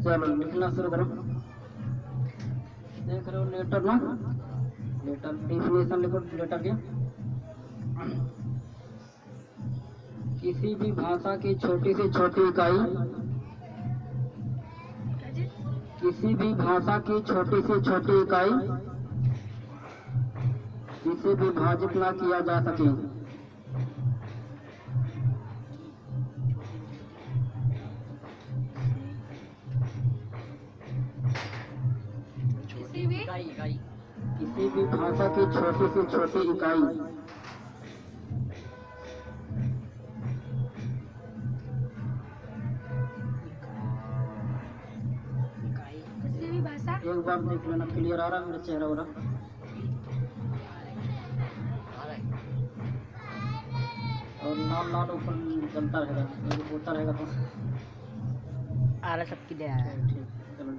चलो लिखना शुरू करो। देख रहे हो लेटर ना, लेटर डिफिनेशन लिखो लेटर के। किसी भी भाषा की छोटी से छोटी इकाई, किसी भी भाषा की छोटी से छोटी इकाई जिसे विभाजित ना किया जा सके। किसी भी भाषा की छोटी से छोटी इकाई किसी भी भाषा, एक बार देख लेना क्लियर आ रहा है मेरा चेहरा हो रहा। और लाल लाल ऊपर जलता रहेगा, होता रहेगा तो आ रहा सबकी दे रहा है। ठीक, चलो।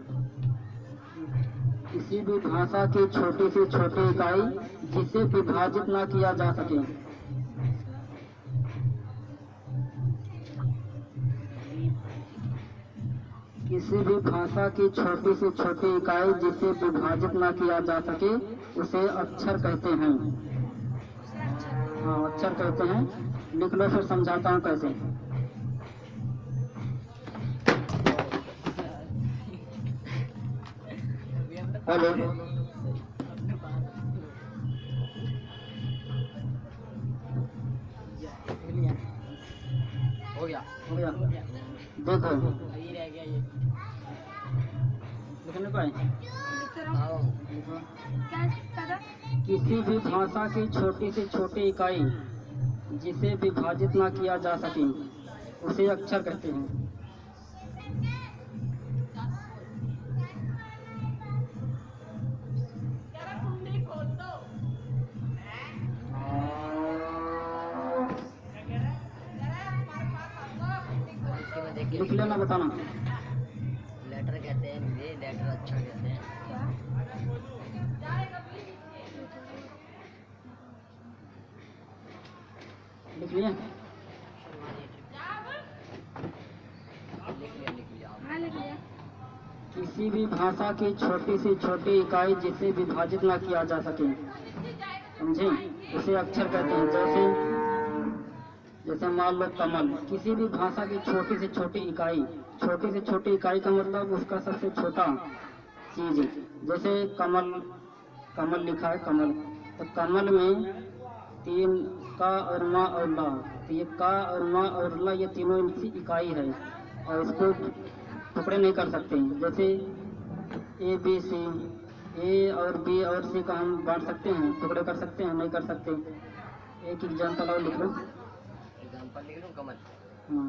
किसी भी भाषा की छोटी से छोटी इकाई जिसे विभाजित ना किया जा सके। किसी भी भाषा की छोटी से छोटी इकाई जिसे विभाजित ना किया जा सके उसे अक्षर कहते हैं। हाँ, अक्षर कहते हैं। लिख लो, फिर समझाता हूँ कैसे। हेलो, हो गया हो गया? देखो, ये रह गया ये। लिखने पाए। क्या किसी भी भाषा की छोटी से छोटी इकाई जिसे विभाजित ना किया जा सके उसे अक्षर कहते हैं। लिख लेना, बताना। लेटर कहते हैं, ये लेटर अच्छा कहते हैं। लिख लिए? लिख लिया। किसी भी भाषा की छोटी से छोटी इकाई जिसे विभाजित ना किया जा सके, समझे, उसे अक्षर कहते हैं। जैसे जैसे मान लो कमल, किसी भी भाषा की छोटी से छोटी इकाई, छोटी से छोटी इकाई का मतलब उसका सबसे छोटा चीज। जैसे कमल, कमल लिखा है कमल, तो कमल में तीन का और मा और ला, तो ये का और मा और ला ये तीनों इनकी इकाई है और इसको टुकड़े नहीं कर सकते। जैसे ए बी सी, ए और बी और सी का हम बांट सकते हैं, टुकड़े कर सकते हैं? नहीं कर सकते। एक एग्जाम्पल और लिख लो। कमल। हाँ,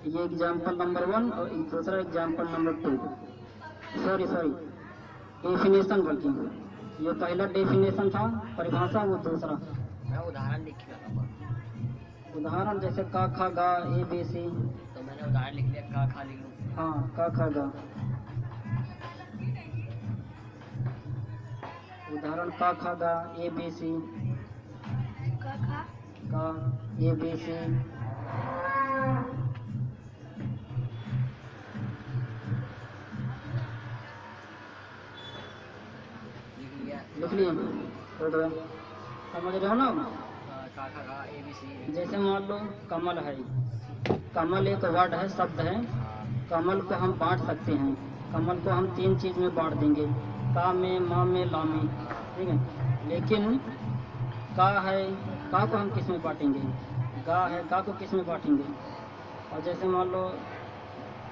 ये एग्जाम्पल नंबर 1 और दूसरा एग्जाम्पल नंबर 2। सॉरी डेफिनेशन बल्कि ये पहला डेफिनेशन था, परिभाषा वो दूसरा। मैं उदाहरण लिख लिया। उदाहरण जैसे का खा गा ए बी सी, तो मैंने उदाहरण लिख लिया, का खा लिख लूँ। हाँ, का खा गा। उदाहरण का खा गा ए बी सी, का ए बी सी। लिख लिए? हो गया? समझ रहे हो ना? जैसे मान लो कमल है, कमल एक वर्ड है, शब्द है। कमल को हम बांट सकते हैं। कमल को हम 3 चीज में बांट देंगे, का में, मा में, ला में, ठीक है। लेकिन का है, का को हम किस में बांटेंगे? गा है, का को किस में बांटेंगे? और जैसे मान लो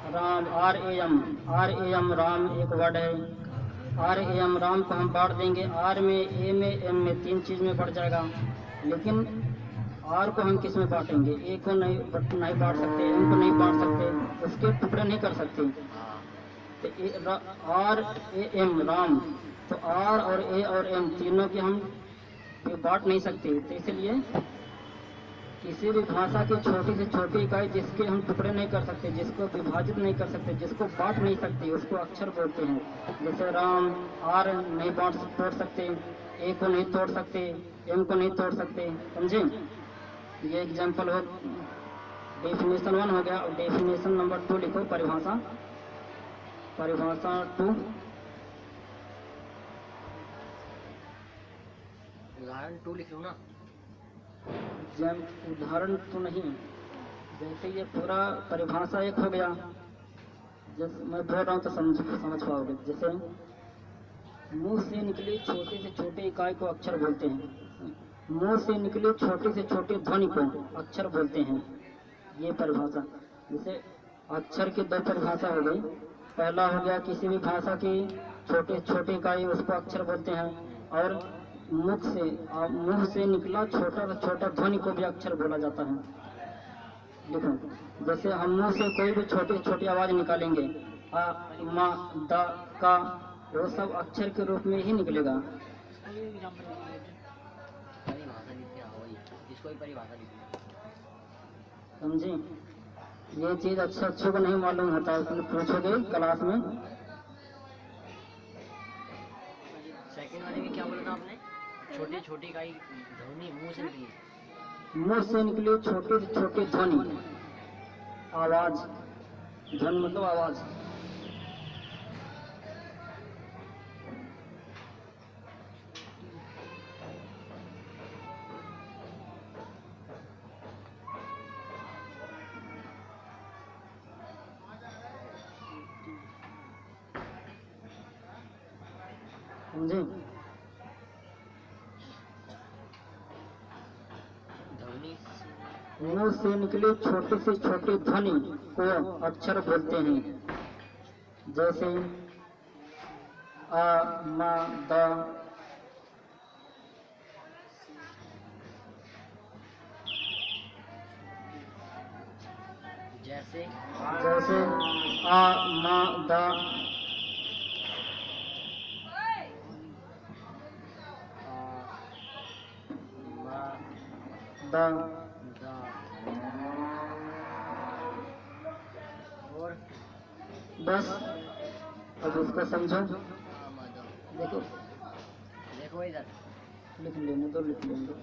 Ram, R A M, Ram एक वर्ड है। आर ए एम, राम को हम बांट देंगे, आर में, ए में, एम में, 3 चीज में बढ़ जाएगा। लेकिन आर को हम किस में बांटेंगे? ए को नहीं बांट सकते, एम को नहीं बांट सकते, उसके टुकड़े नहीं कर सकते। तो आर ए एम राम, तो आर और ए और एम तीनों की हम बांट नहीं सकते। तो इसलिए किसी भी भाषा की छोटी से छोटी इकाई जिसके हम टुकड़े नहीं कर सकते, जिसको विभाजित नहीं कर सकते, जिसको बांट नहीं सकते, उसको अक्षर बोलते हैं। जैसे राम, आर नहीं तोड़ सकते, ए को नहीं तोड़ सकते, एम को नहीं तोड़ सकते, समझे? ये एग्जाम्पल हो, डेफिनेशन 1 हो गया। और डेफिनेशन नंबर 2 लिखो, परिभाषा। परिभाषा 2। उदाहरण 2 लिख लूँ ना? उदाहरण तो नहीं, जैसे ये पूरा परिभाषा 1 हो गया। जैसे मैं बोल रहा हूँ तो समझ पाओगे। जैसे मुंह से निकली छोटे से छोटे इकाई को अक्षर बोलते हैं। मुंह से निकली छोटे से छोटे ध्वनि को अक्षर बोलते हैं। ये परिभाषा। जैसे अक्षर की 2 परिभाषा हो गई। पहला हो गया किसी भी भाषा की छोटे छोटे इकाई, उसको अक्षर बोलते हैं। और मुंह से निकला छोटा से छोटा ध्वनि को भी अक्षर बोला जाता है। देखो, जैसे हम मुंह से कोई भी छोटी छोटी आवाज निकालेंगे, आ, मा, दा, का, वो सब अक्षर के रूप में ही निकलेगा। परिभाषा लिखते हैं वही, इसको ही परिभाषा लिखते हैं। समझे? ये चीज अच्छों को नहीं मालूम होता है, तुम पूछोगे क्लास में। सेकंड वाले में क्या बोला था आपने? छोटी छोटी इकाई ध्वनि मुंह से निकली। मुंह से निकली छोटे से छोटे ध्वनि, आवाज। ध्वनि मतलब आवाज। समझे? मुंह से निकले छोटे से छोटे ध्वनि को अक्षर बोलते हैं। जैसे आ, मा, दा। जैसे आ, मा, दा। दा। और बस, अब इसको समझो। देखो, देखो इधर लिख लेने दो, लिख लेने दो।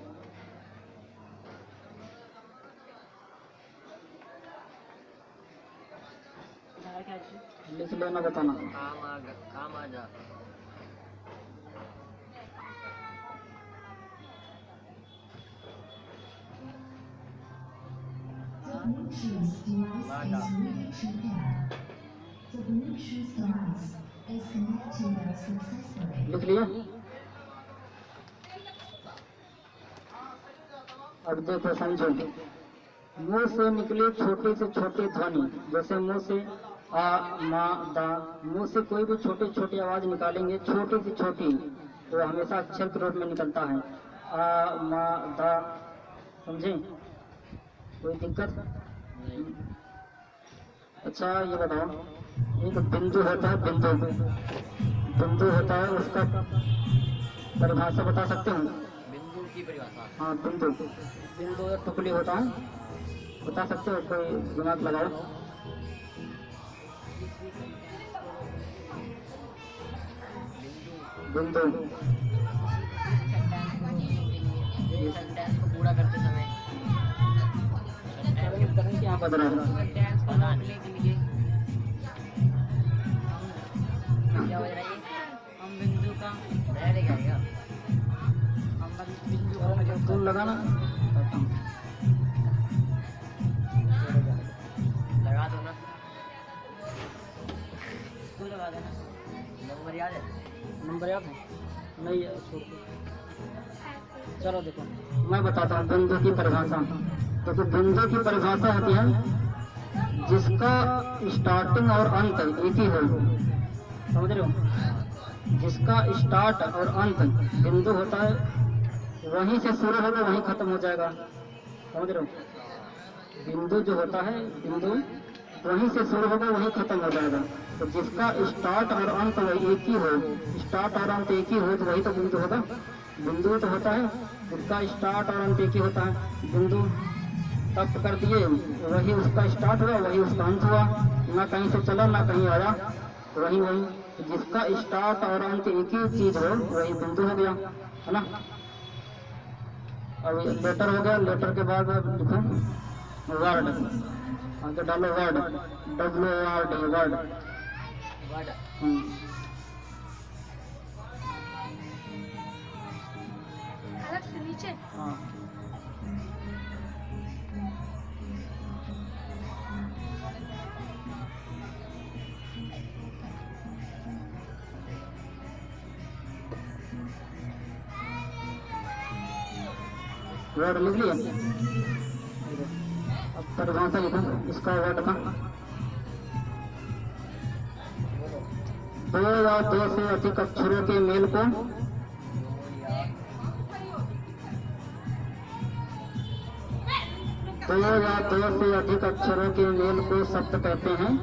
लिख लेना, बताना। काम आ जा। लिख लिया? अब देखो, समझो। मुंह से निकले छोटे से छोटे ध्वनि, जैसे मुंह से आ, मा, दा। मुंह से कोई भी छोटी छोटी आवाज निकालेंगे, छोटी से छोटी, तो हमेशा अक्षर के रूप में निकलता है। आ, मा, दा। समझे? कोई दिक्कत? अच्छा, ये बताओ, एक बिंदु होता है, बिंदु होता है, उसका परिभाषा बता सकते हो? बिंदु की परिभाषा? हाँ, बिंदु एक टुकड़ी होता है, बता सकते हो? कोई दिमाग लगाओ। बिंदु सेंटेंस को पूरा करते समय करने क्या बदला है? सेंटेंस को बनाने के लिए क्या हो रहा है? हम बिंदु का नया दिखाएगा। हम बिंदु का तुम लगाना, लगा दो ना, तू लगा देना। नंबर याद है? नंबर याद है? नहीं है, छोड़ दो। चलो देखो, मैं बताता हूँ बिंदु की परिभाषा। तो बिंदु की परिभाषा होती है जिसका स्टार्टिंग और अंत एक ही हो। समझ रहे हो? जिसका स्टार्ट और अंत बिंदु होता है, वहीं से शुरू होगा वहीं खत्म हो जाएगा। समझ रहे हो? बिंदु जो होता है, बिंदु वहीं से शुरू होगा वहीं खत्म हो जाएगा। तो जिसका स्टार्ट और अंत वही एक ही हो, स्टार्ट और अंत एक ही हो, तो वही तो बिंदु होगा। बिंदु तो होता है जिसका स्टार्ट और अंत एक ही होता है। बिंदु तप कर दिए, वही उसका स्टार्ट हुआ, वही उसका अंत हुआ, ना कहीं से चला ना कहीं आया, वही वही। तो जिसका स्टार्ट और अंत एक ही चीज हो, वही बिंदु हो गया, है ना? अब लेटर हो गया। लेटर के बाद लिखो वर्ड, आगे डालो वर्ड, WORD, वर्ड। वर्ड अलग से नीचे हाँ वर्ड लिख लिया। अब परिभाषा लिखो इसका वर्ड का। दो या दो से अधिक अक्षरों के मेल को दो या दो से अधिक अक्षरों के मेल को शब्द कहते हैं।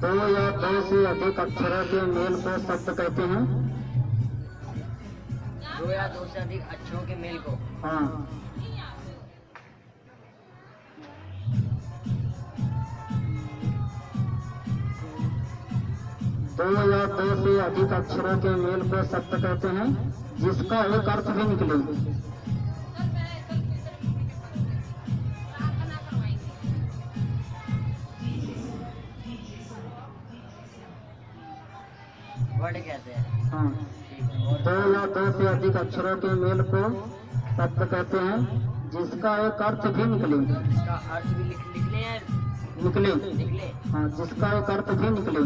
दो या दो से अधिक अक्षरों के मेल को शब्द कहते हैं। दो या दो से अधिक अक्षरों के मेल को हाँ दो या दो से अधिक अक्षरों के मेल को शब्द कहते हैं जिसका एक अर्थ भी निकले। वर्ड कहते हैं। हाँ दो या दो से अधिक अक्षरों के मेल को शब्द कहते हैं जिसका एक अर्थ भी निकले। इसका अर्थ भी निकले हैं। निकले निकले हाँ जिसका एक अर्थ भी निकले।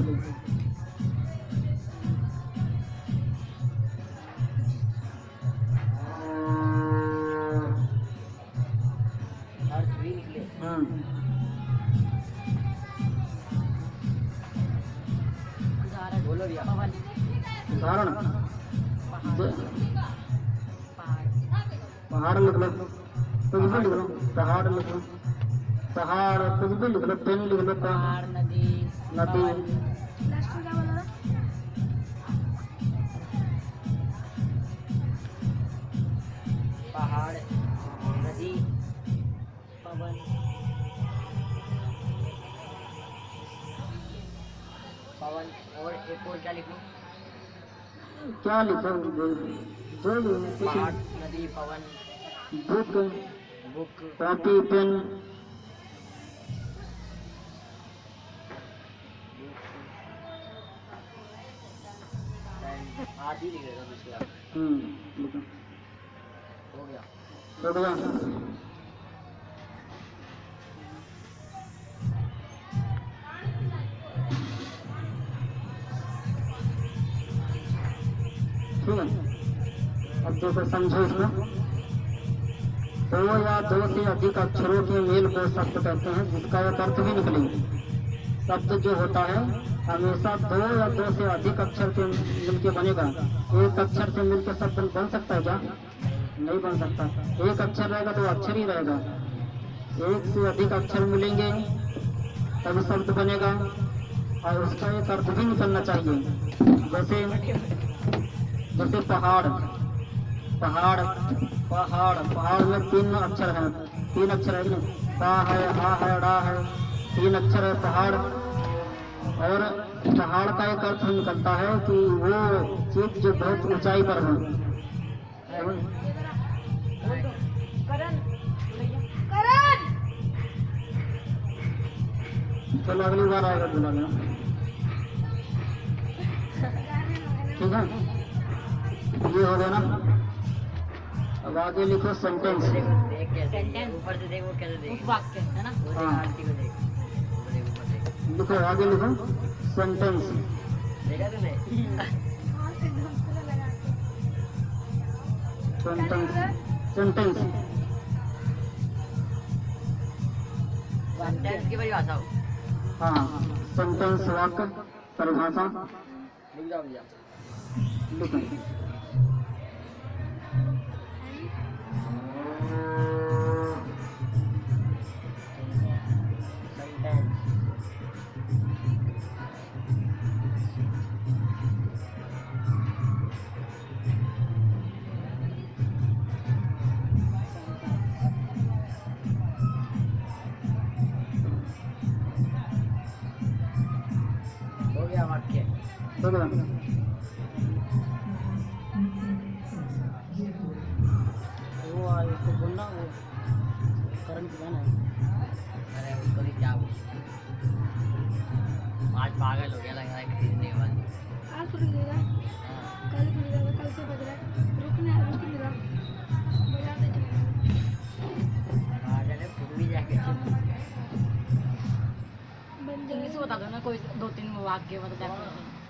अर्थ भी निकले। बोलो भैया। उदाहरण पहाड़ लिख लो, कुछ भी लिख लो, पहाड़ लिख लो, पहाड़ कुछ भी लिख लो, पेन लिख लो, पहाड़, नदी, नदी, लास्ट में क्या बोला ना? पहाड़, नदी, पवन, पवन और एक और क्या लिखूं? क्या लिखो जो पहाड़, नदी, पवन, बुक, बुक, कॉपी, पेन, आदि लिखेगा दूसरा। लिखो हो गया। हो गया। ठीक है अब देखो समझो इसको। दो या दो से अधिक अक्षरों के मेल को शब्द कहते हैं जिसका एक अर्थ भी निकले। शब्द जो होता है हमेशा दो या दो से अधिक अक्षर के मिलके बनेगा। एक अक्षर से मिलकर शब्द बन सकता है क्या? नहीं बन सकता। एक अक्षर रहेगा तो अक्षर ही रहेगा। एक से अधिक अक्षर मिलेंगे तभी शब्द बनेगा और उसका एक अर्थ भी निकलना चाहिए। जैसे पहाड़, पहाड़, पहाड़, पहाड़ में तीन अक्षर हैं। तीन अक्षर है कि नहीं? पा है, हा है, ड़ा है, तीन अक्षर है पहाड़। और पहाड़ का एक अर्थ निकलता है कि वो चीज जो बहुत ऊंचाई पर है। चलो अगली बार आएगा बुला लेना। ठीक है ये हो गया ना। अब आगे लिखो सेंटेंस। देख कैसे ऊपर से देख वो कैसे देख वाक्य है ना। वो देख हाँ। आरती को देख वो देख ऊपर देख। लिखो आगे लिखो सेंटेंस। देखा तूने? सेंटेंस सेंटेंस सेंटेंस की परिभाषा हो। हाँ सेंटेंस वाक्य परिभाषा लिख जाओ भैया। लिखो। सेंटेंस हो गया वाक्य। हो गया। वो इसको बोलो ना वो करंट की वैन है। अरे उसको भी क्या बोल, आज पागल हो गया लग रहा है खरीदने के बाद। आज खरीदेगा, हाँ कल खरीदेगा, कल से बज रहा है, रुक नहीं रहा, बाजार से चलेगा। बाहर जाने खुद भी जाके बन इंग्लिश जाएगा। बता दो ना कोई 2-3 वाक्य मतलब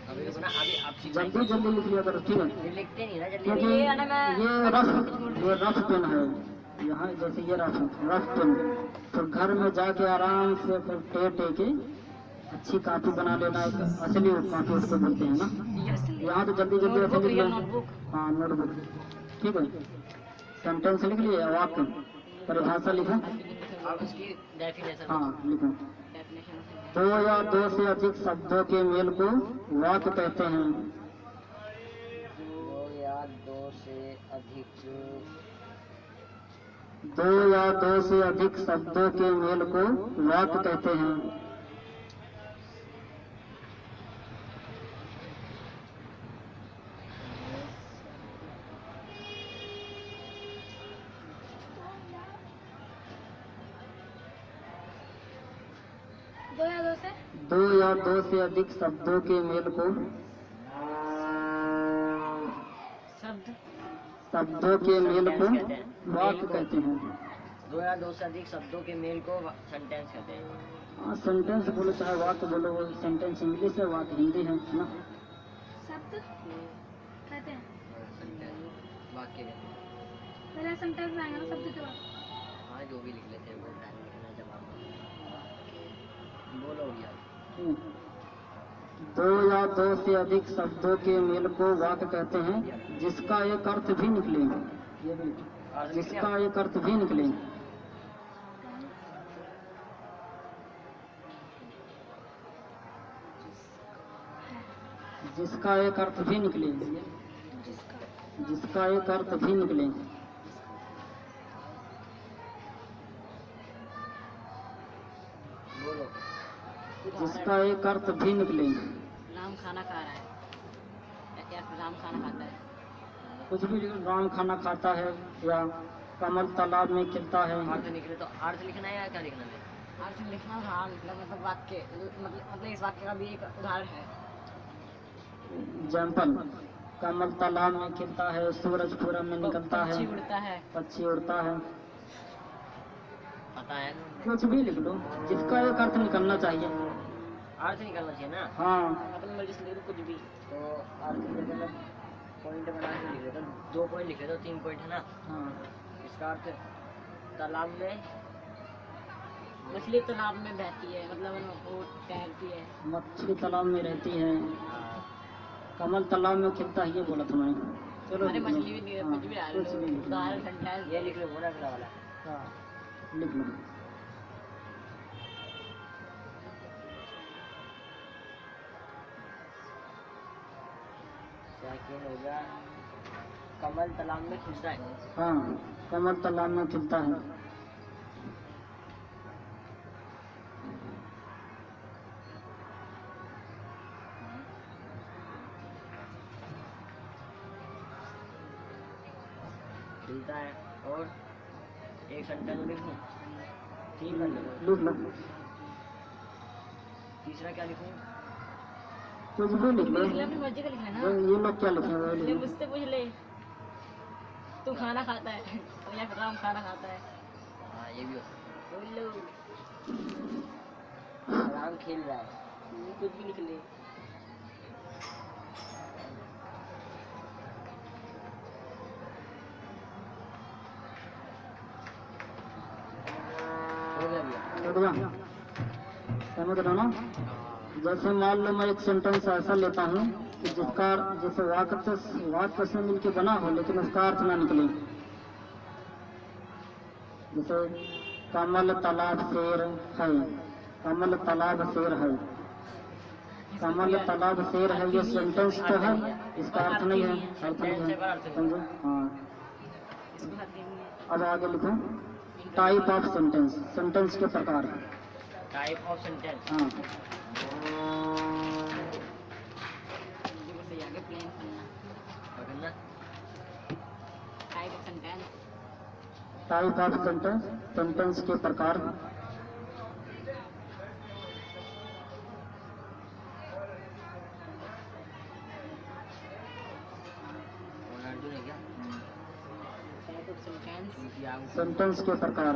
अभी रुको ना, अभी आप जल्दी जल्दी लिख लिया करो, ठीक है? ये लिखते नहीं ना जल्दी। क्योंकि ये है ना मैं ये रफ पेन है, यहाँ जैसे ये रफ पेन, तो घर में जाके आराम से फिर टे के अच्छी कॉपी बना लेना, एक असली कॉपी उसको बोलते हैं ना। यहाँ तो जल्दी जल्दी ऐसे लिख लो। नोटबुक हाँ नोटबुक, ठीक है। सेंटेंस लिख लिया, वाक्य परिभाषा लिखो। और उसकी डेफिनेशन हाँ लिखो। डेफिनेशन दो या दो से अधिक शब्दों के मेल को वाक्य कहते हैं। दो या दो से अधिक शब्दों के मेल को वाक्य कहते हैं। दो या दो से अधिक शब्दों के मेल को शब्दों के मेल को वाक्य कहते हैं। दो या दो से अधिक शब्दों के मेल को सेंटेंस कहते हैं। हाँ सेंटेंस बोलो चाहे वाक्य बोलो, वो सेंटेंस इंग्लिश है, वाक्य हिंदी है ना। शब्द कहते हैं, सेंटेंस वाक्य कहते हैं। पहले सेंटेंस आएगा ना शब्द के बाद। हाँ जो भी लिख लेते हैं वो टाइम लिखना जवाब बोलो यार। दो या दो से अधिक शब्दों के मेल को वाक्य कहते हैं, जिसका एक अर्थ भी निकले। ये भी जिसका एक अर्थ भी निकले। जिसका एक अर्थ भी निकले। जिसका एक अर्थ भी निकले। बोलो। जिसका एक अर्थ भी निकले। राम खाना खा रहा है या राम खाना खाता है। कुछ भी राम खाना खाता है या कमल तालाब में खिलता है। अर्थ निकले तो अर्थ लिखना है या क्या लिखना है? अर्थ लिखना हाँ मतलब वाक्य मतलब इस वाक्य का भी एक उदाहरण है। एग्जाम्पल, कमल तालाब में खिलता है, सूरज पूरब में निकलता है, पक्षी उड़ता है। पक्षी उड़ता है। पता है कुछ भी लिख लो, जिसका एक अर्थ निकलना चाहिए। अर्थ निकलना चाहिए ना। हाँ अपनी मर्जी से लिख दो कुछ भी। तो अर्थ निकलना पॉइंट बना के लिख लेते 2 पॉइंट लिख लेते 3 पॉइंट है ना। हाँ इसका अर्थ तालाब में मछली तालाब में बहती है मतलब वो तैरती है। मछली तालाब में रहती है, कमल तालाब में खिलता है, ये बोला था मैंने। चलो अरे लिख लो। मछली भी नहीं है, हाँ, कुछ भी डाल कुछ भी लिख लो। उदाहरण सेंटेंस ये लिख लो पूरा अगला वाला। हाँ, लिख लो। सेकंड हो गया कमल तालाब में खिलता है। हाँ, कमल तालाब में खिलता है। खिलता है और एक सेंटेंस लिखूं 3 कर लो। लिख लो, तीसरा क्या लिखूं? कुछ भी लिख लो। अपनी मर्जी का लिखना है ये ना। लोग क्या लिखे हुए ले मुझसे पूछ ले तू खाना खाता है या फिर राम खाना खाता है। हाँ ये भी हो सकता है। बोलो राम खेल रहा है कुछ भी लिख ले। हो गया भैया। बढ़िया, समझ रहे हो ना। जैसे मान लो मैं एक सेंटेंस ऐसा लेता हूँ कि जिसका जैसे वाक्य से मिलके बना हो लेकिन उसका अर्थ ना निकले। जैसे कमल तालाब शेर है, कमल तालाब शेर है, कमल तालाब शेर है, ये सेंटेंस तो है, इसका अर्थ नहीं है। अर्थ नहीं है, समझो। हाँ, अब आगे लिखो टाइप ऑफ सेंटेंस, सेंटेंस के प्रकार। Type of sentence. हाँ, पढ़ना type of sentence type of sentence, sentence के प्रकार। अर्जुन है क्या? टाइप ऑफ सेंटेंस, सेंटेंस के प्रकार।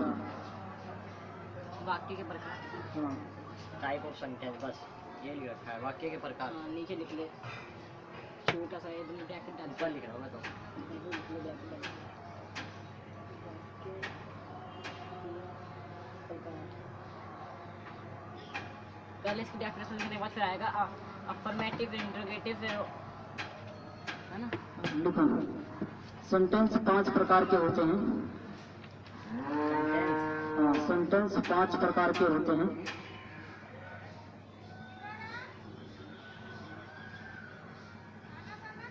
वाक्य के प्रकार। हाँ, टाइप ऑफ सेंटेंस, बस ये लिख रखा है, वाक्य के प्रकार। नीचे लिख ले, छोटा सा एकदम ब्रैकेट डाल, ऊपर लिख रहा हूँ मैं तो। पहले इसकी डेफिनेशन लिखने के बाद फिर आएगा अफर्मेटिव, इंटरोगेटिव, है ना। लिखो। सेंटेंस 5 प्रकार के होते हैं। हाँ, सेंटेंस 5 प्रकार के होते हैं।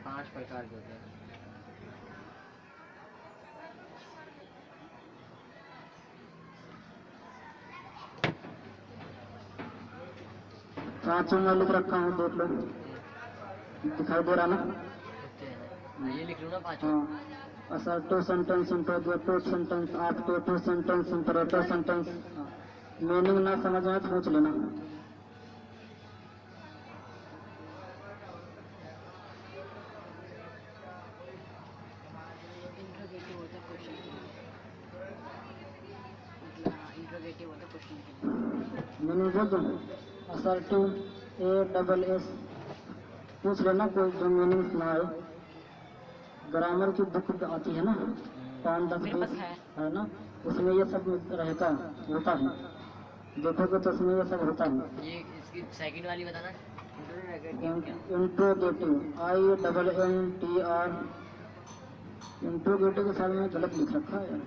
पांच प्रकार के होते हैं। पांचों में लिख रखा है, देख लो, दिखाई दे रहा ना। ये लिख लूँ ना पांचों। हाँ, assertive sentence, interrogative sentence, objective sentence, imperative sentence. Meaning ना समझ में तो पूछ लेना। इंटरोगेटिव होता है क्वेश्चन के लिए, मतलब इंटरोगेटिव होता है क्वेश्चन के लिए। मीनिंग बोल दो। असर्टिव ASS पूछ लेना, कोई जो मीनिंग ना आए। ग्रामर की बुक आती है ना, 5-10 मेरे पास पेज है। है ना, उसमें ये सब रहता होता है। देखोगे तो उसमें ये सब होता है। ये इसकी सेकंड वाली बताना, इंट्रोगेटिव INNTR। इंट्रोगेटिव के साथ में गलत लिख रखा है,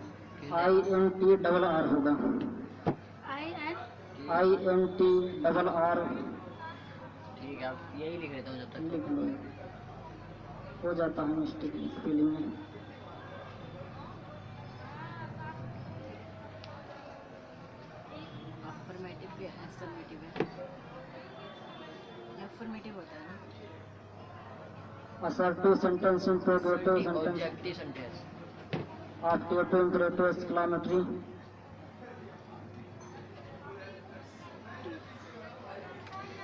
INTRR होगा। INTRR ठीक है, अब यही लिख लेता हूँ जब तक। लिख लो, हो जाता है मिस्टेक स्पेलिंग में। अफर्मेटिव भी है, असर्मेटिव है। अफर्मेटिव होता है ना। Assertive sentence, interrogative sentence, objective sentence, objective, imperative, exclamatory.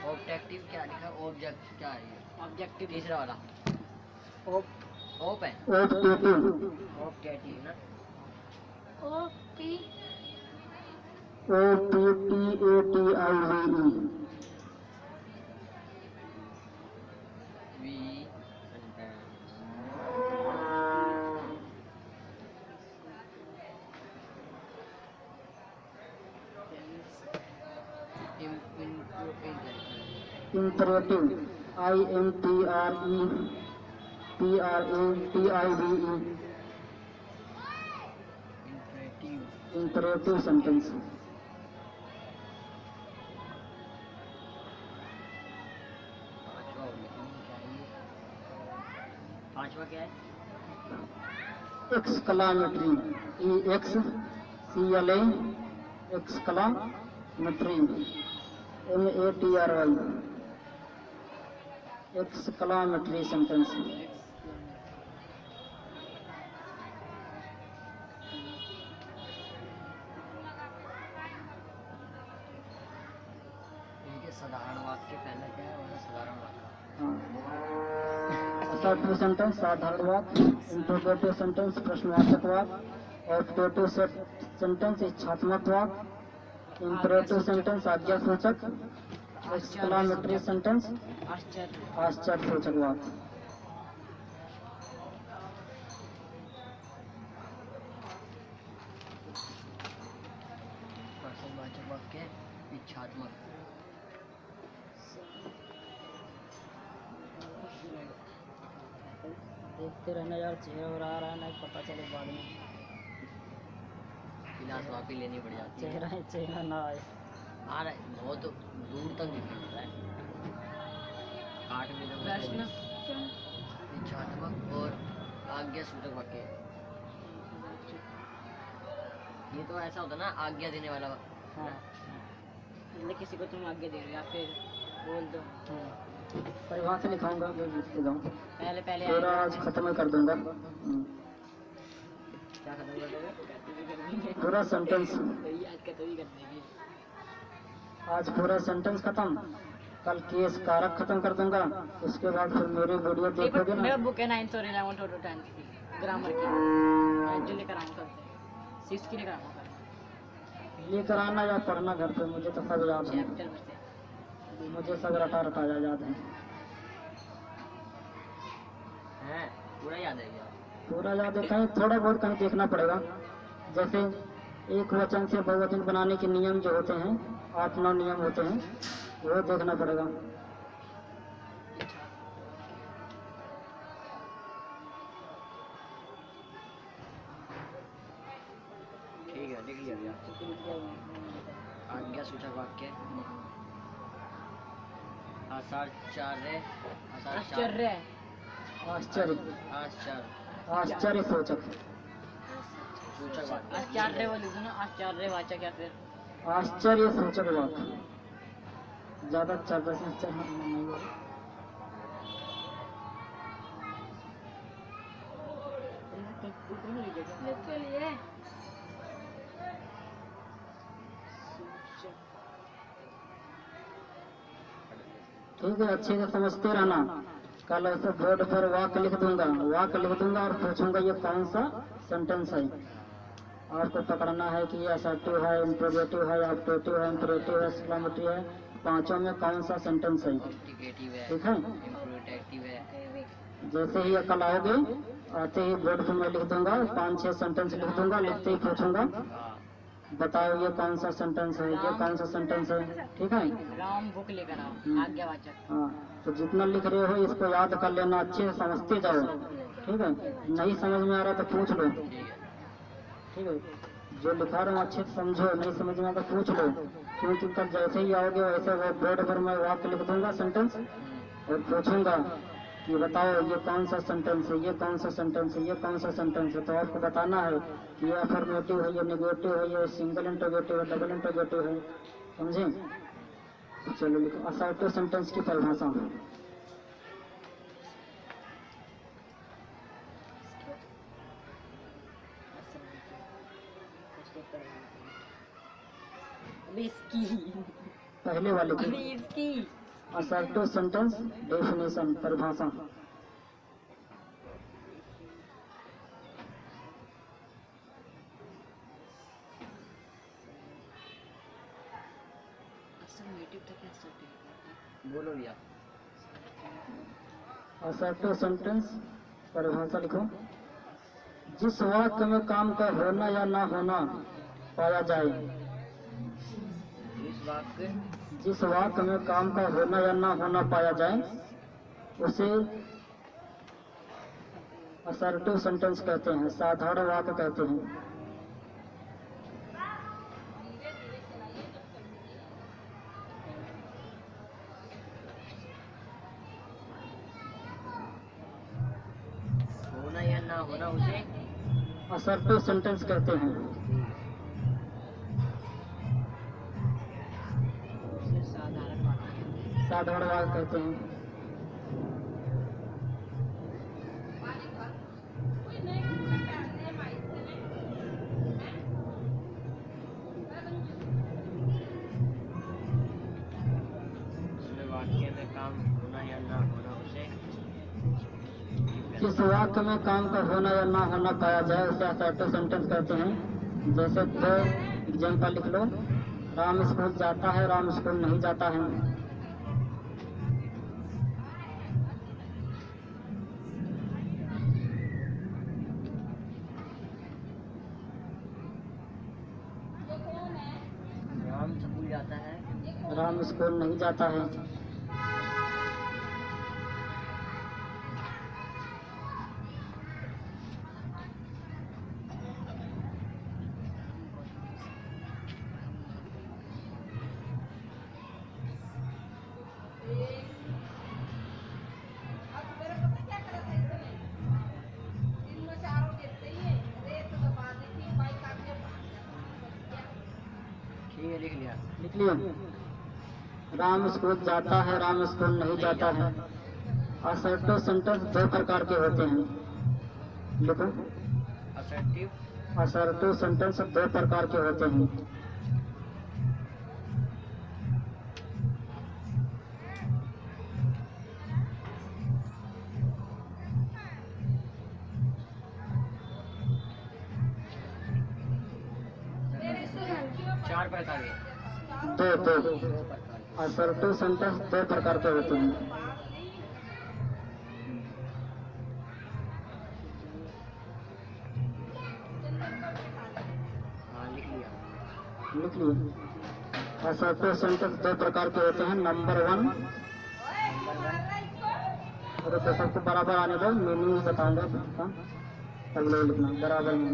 Objective क्या लिखा, ऑब्जेक्ट क्या है ये? ऑब्जेक्टिव तीसरा वाला ओप है, ऑब्जेक्टिव, ऑब्जेक्टिव ना। OP OPTATIVE। वी इंपरेटिव INTREPRATIVE। Imperative sentence. पांचवा क्या है? Exclamatory, EXCLA, exclamatory, MATRY, exclamatory sentence. साधारण वाक्य पहला क्या है, वह साधारण वाक्य। असर्टिव सेंटेंस साधारण वाक्य, इंट्रोगेटिव सेंटेंस प्रश्नवाचक वाक्य, ऑब्जेक्टिव सेंटेंस इच्छात्मक वाक्य, इंपरेटिव सेंटेंस आज्ञासूचक, एक्सक्लेमेटरी सेंटेंस आश्चर्यसूचक वाक्य। प्रश्नवाचक वाक्य, इच्छात्मक। देखते रहना यार, चेहरा और आ रहा है ना, पता चले बाद में। फिलहाल लेनी पड़ जाती है। चेहरा ना आए। आ रहा है, बहुत दूर तक दिखाई दे रहा है। काट में जब प्रश्न इच्छात्मक और आज्ञा सूचक वाक्य। ये तो ऐसा होता ना, आज्ञा देने वाला। हाँ, मतलब किसी को तुम आज्ञा दे रहे हो या फिर बोल दो। परिभाषा से लिखाऊंगा, मैं लिखते जाऊँ। पहले पूरा आज खत्म कर दूंगा। क्या खत्म कर दोगे? पूरा सेंटेंस, याद का तो ही कर देंगे। आज पूरा सेंटेंस खत्म, कल केस कारक खत्म कर दूंगा, उसके बाद फिर मेरी वीडियो देखोगे ना। मेरा बुक है 9th और 11th और 10th की ग्रामर की, मैं जो लेकर आऊँगा कल से 6th की लेकर आऊँगा कल। लेकर आना या पढ़ना घर पे, मुझे तो सब याद है, चैप्टर में से मुझे सब रटा रटा याद है। हैं पूरा याद है क्या? पूरा याद है, कहीं थोड़ा बहुत कहीं देखना पड़ेगा। जैसे एक वचन से बहुवचन बनाने के नियम जो होते हैं, 8-9 नियम होते हैं, वो देखना पड़ेगा। ठीक है, लिख लिया भैया। आज्ञा सूचक वाक्य आचार्य आश्चर्य आश्चर्य, आश्चर्य आश्चर्य सूचक, सूचक वाक्य आश्चर्य बोल दो ना, आश्चर्य वाचक या फिर आश्चर्य सूचक वाक्य। ज्यादा चल रहा नहीं हो। लिख के लिए ठीक है, अच्छे से समझते रहना। कल ऐसे बोर्ड पर वाक्य लिख दूंगा, वाक्य लिख दूंगा और पूछूंगा ये कौन सा सेंटेंस है। आपको पकड़ना है कि ये असर्टिव है, इंट्रोगेटिव है, ऑब्जेक्टिव है, इंपरेटिव है, एक्सक्लेमेटरी है, पांचों में कौन सा सेंटेंस है। ठीक है, जैसे ही कल आओगे, आते ही बोर्ड पर मैं लिख दूंगा, 5-6 सेंटेंस लिख दूंगा, लिखते ही पूछूंगा बताओ ये कौन सा सेंटेंस है, ये कौन सा सेंटेंस है। ठीक है, राम बुक लेकर आओ, आज्ञावाचक। हाँ, तो जितना लिख रहे हो इसको याद कर लेना, अच्छे से समझते जाओ। ठीक है, नहीं समझ में आ रहा तो पूछ लो। ठीक है, जो लिखा रहा हूँ अच्छे से समझो, नहीं समझ में आ तो पूछ लो, क्योंकि कल जैसे ही आओगे वैसे वो बोर्ड पर मैं वाक्य लिख दूंगा सेंटेंस और पूछूंगा कि बताओ ये कौन सा सेंटेंस है, ये कौन सा सेंटेंस है, ये कौन सा सेंटेंस है। तो आपको बताना है कि ये अफर्मेटिव है, ये नेगेटिव है, ये सिंगल इंटरोगेटिव है, डबल इंटरोगेटिव है। समझे? तो चलो लिखो असर्टिव सेंटेंस की परिभाषा। अभी इसकी पहले वाले अभी की इसकी असर्टिव सेंटेंस डेफिनेशन, परिभाषा। बोलो भैया। असर्टिव सेंटेंस परिभाषा लिखो, जिस वाक्य में काम का होना या ना होना पाया जाए, इस वाक्य जिस वाक्य में काम का होना या ना होना पाया जाए उसे असर्टिव सेंटेंस कहते हैं, साधारण वाक्य कहते हैं। होना या ना होना उसे असर्टिव सेंटेंस कहते हैं। उसे साधारण वाक्य साधारण वाक्य कहते हैं। उसमें वाक्य में काम होना या ना होना उसे जिस वाक्य में काम का होना या ना होना पाया जाए उसे असर्टिव सेंटेंस कहते हैं। जैसे 2 एग्जाम्पल लिख लो, राम स्कूल जाता है, राम स्कूल नहीं जाता है। राम स्कूल जाता है, राम स्कूल नहीं जाता है। ठीक है लिख लिया। लिख लियो, राम स्कूल जाता है, राम स्कूल नहीं जाता है। असर्टिव सेंटेंस 2 प्रकार के होते हैं। लिखो, असर्टिव असर्टिव सेंटेंस दो प्रकार के होते हैं। चार प्रकार के। दो असर्टिव सेंटेंस दो प्रकार के होते हैं। हाँ लिख लिया। लिख लिए। असर्टिव सेंटेंस दो प्रकार के होते हैं। नंबर 1, अरे तो सबको बराबर आने दो, मीनिंग बताऊंगा इसका, तब लोग लिखना बराबर में।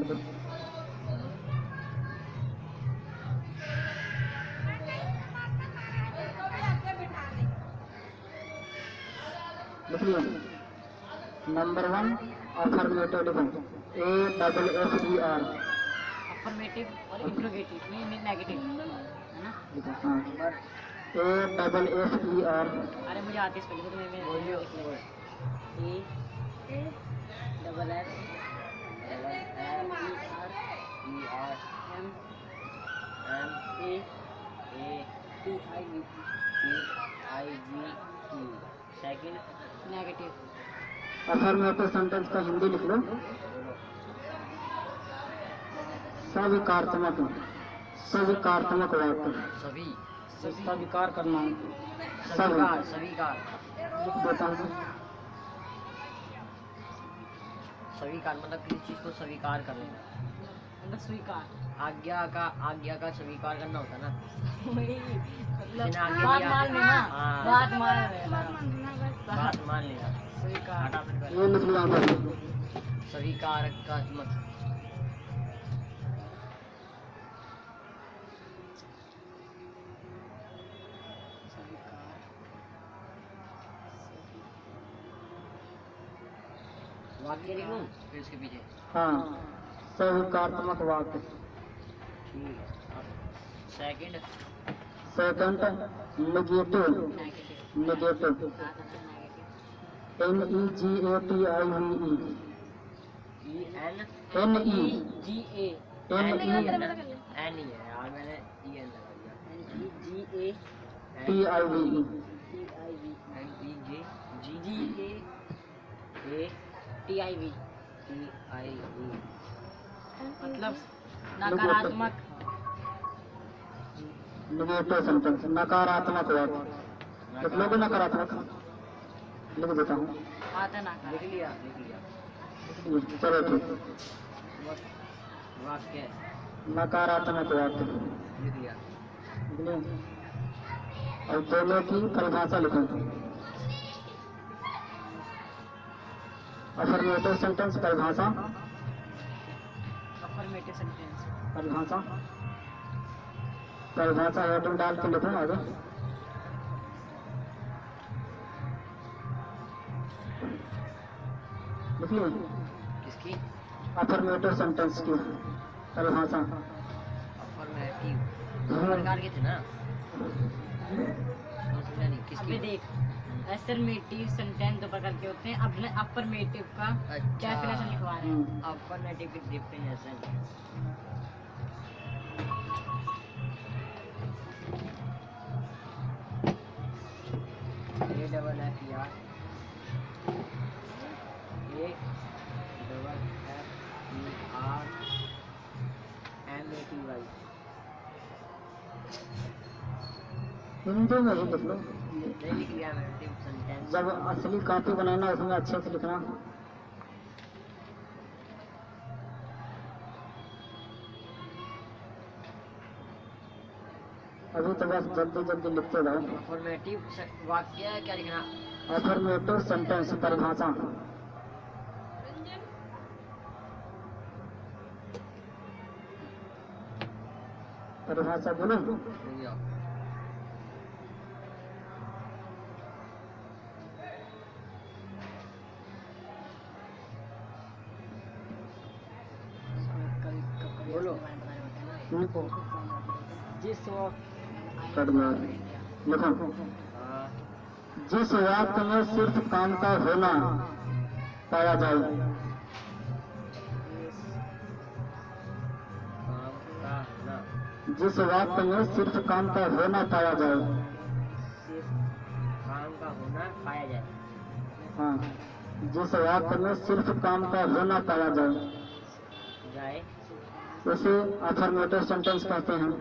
लिख लिया। नंबर 1 अफर्मेटिव लिखो, AFFER। अफर्मेटिव और इंट्रोगेटिव में नेगेटिव है ना। हाँ, AFFER। अरे मुझे आती है स्पेलिंग, तो मैं लिख लूँगा। E double F MERMATIVE second negative. Affirmative sentence का हिंदी लिख लो, सविकारात्मक। सविकारात्मक वाक्य, सभी स्वीकार करना। स्वीकार स्वीकार लिख देता हूँ। स्वीकार मतलब किसी चीज को स्वीकार कर लेना, मतलब स्वीकार आज्ञा का स्वीकार करना होता है ना। मतलब बात मान लेना। बात मान लेना। बात मान लेना स्वीकार। ये लिख लिया आपने। स्वीकार का मतलब वाक्य लिखूं फिर उसके पीछे। हाँ, सविकारात्मक वाक्य। ठीक है। Second second negative. Negative NEGATIVE। NEGA NE N ही है यार, मैंने EN लगा दिया। TIVE। TIV मतलब नकारात्मक। नेगेटिव सेंटेंस नकारात्मक वाक्य। लिख लोगे नकारात्मक? लिख देता हूँ। आता नकार। लिख लिया। चलो ठीक। वाक्य नकारात्मक वाक्य लिख लिया। लिख लिया। और दोनों की परिभाषा लिखो। अफर्मेटिव सेंटेंस परिभाषा। अफर्मेटिव सेंटेंस परिभाषा हेडिंग डाल के लिखो आगे। लिख लिया। किसकी? अफर्मेटिव सेंटेंस की परिभाषा। अफर्मेटिव दो प्रकार के थे ना। समझा नहीं किसकी? अबे देख, अफर्मेटिव सेंटेंस दो प्रकार के होते हैं। अब ने अफर्मेटिव का डेफिनेशन लिखवा रहे हैं। अफर्मेटिव की definition A double F E R A double F E R M A T Y। Hindi में ही लिख लो। नहीं लिख लिया मैंने सेंटेंस। जब असली कॉपी बनाना उसमें अच्छे से लिखना। अभी तो बस जल्दी लिखते जाओ। अफर्मेटिव वाक्य क्या लिखना? अफर्मेटिव सेंटेंस परिभाषा। परिभाषा बोलो। बोलो। लिखो। जिस कर दो। लिखो। जिस वाक्य में सिर्फ काम का होना पाया जाए। जिस वाक्य में सिर्फ काम का होना पाया जाए। सिर्फ काम का होना पाया जाए। हाँ, जिस वाक्य में सिर्फ काम का होना पाया जाए जाए उसे अफर्मेटिव सेंटेंस कहते हैं।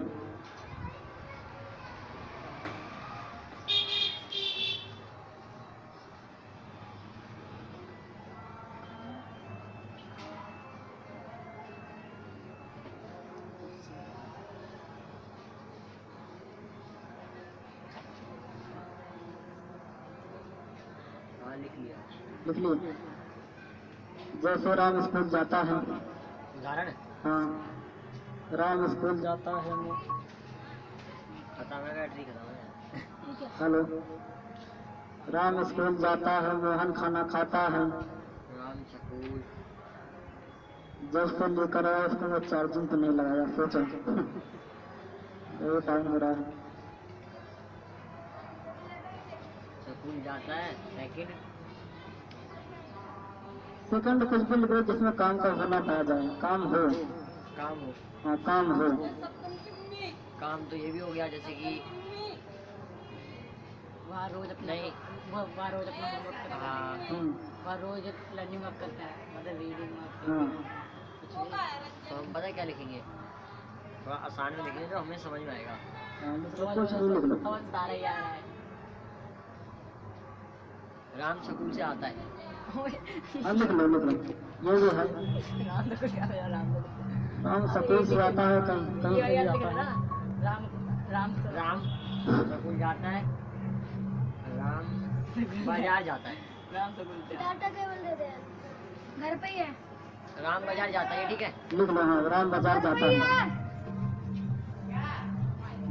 हाँ लिख लिया। लिख लिए। जैसे राम स्कूल जाता है। उदाहरण हाँ, राम स्कूल जाता है। खत्म है बैटरी खत्म है। हेलो, राम स्कूल जाता है, मोहन खाना खाता है। राम स्कूल जब से लेकर आया उसको मैं चार्जिंग तो नहीं लगाया, सोचो। ये टाइम हो रहा है। स्कूल जाता है। सेकंड कुछ भी लिखो जिसमें काम का होना पाया जाए। काम हो। काम हो। हाँ, काम हो। काम तो ये भी हो गया जैसे कि वहाँ रोज अपना नहीं। वहाँ रोज अपना होमवर्क करता है। हाँ वहाँ रोज लर्निंग वर्क करता है, मतलब रीडिंग वर्क। हाँ, तो हम पता है क्या लिखेंगे, थोड़ा आसान में लिखेंगे जो हमें समझ में आएगा। हाँ, तो कुछ भी लिख लो। समझ सारा ही आ रहा है। राम स्कूल से आता है। हाँ, लिख लो लिख लो। ये भी है। राम तो कुछ क्या राम राम स्कूल से आता है, कहीं कहीं से भी आता है। राम राम राम स्कूल जाता है। राम बाजार जाता है। राम तो कुछ डाटा केबल दे दे, घर पे ही है। राम बाजार जाता है, ठीक है। लिख लो। हाँ, राम बाजार जाता है।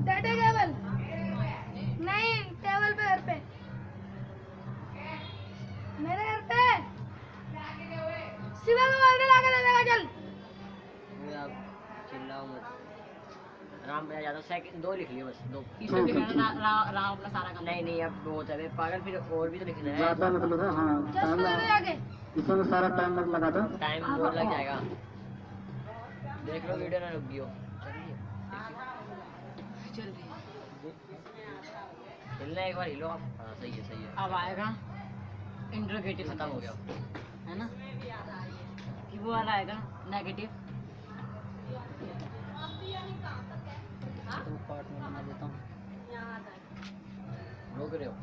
डाटा केबल नहीं, टेबल पे, घर पे, मेरे घर पे। शिवा को बोल के लाके दे देगा, चल। फिर आप चिल्लाओ मत। राम बाजार जाता है। सेकंड दो लिख लियो बस, दो। इसमें भी करना राम अपना सारा काम। नहीं नहीं, अब बहुत है पागल, फिर और भी तो लिखना है। जाता है मतलब। हाँ, जस्ट टाइम को दे दे जाके। इसमें सारा टाइम लगा दो। टाइम बहुत लग जाएगा। देख लो वीडियो ना रुक गई हो। चलिए चल हिलना एक बार हिलो आप। हाँ सही है सही है। अब आएगा इंट्रोगेटिव, खत्म हो गया। है ना। कि वो वाला आएगा नेगेटिव। तो पार्ट में बना देता हूँ। रोक रहे हो।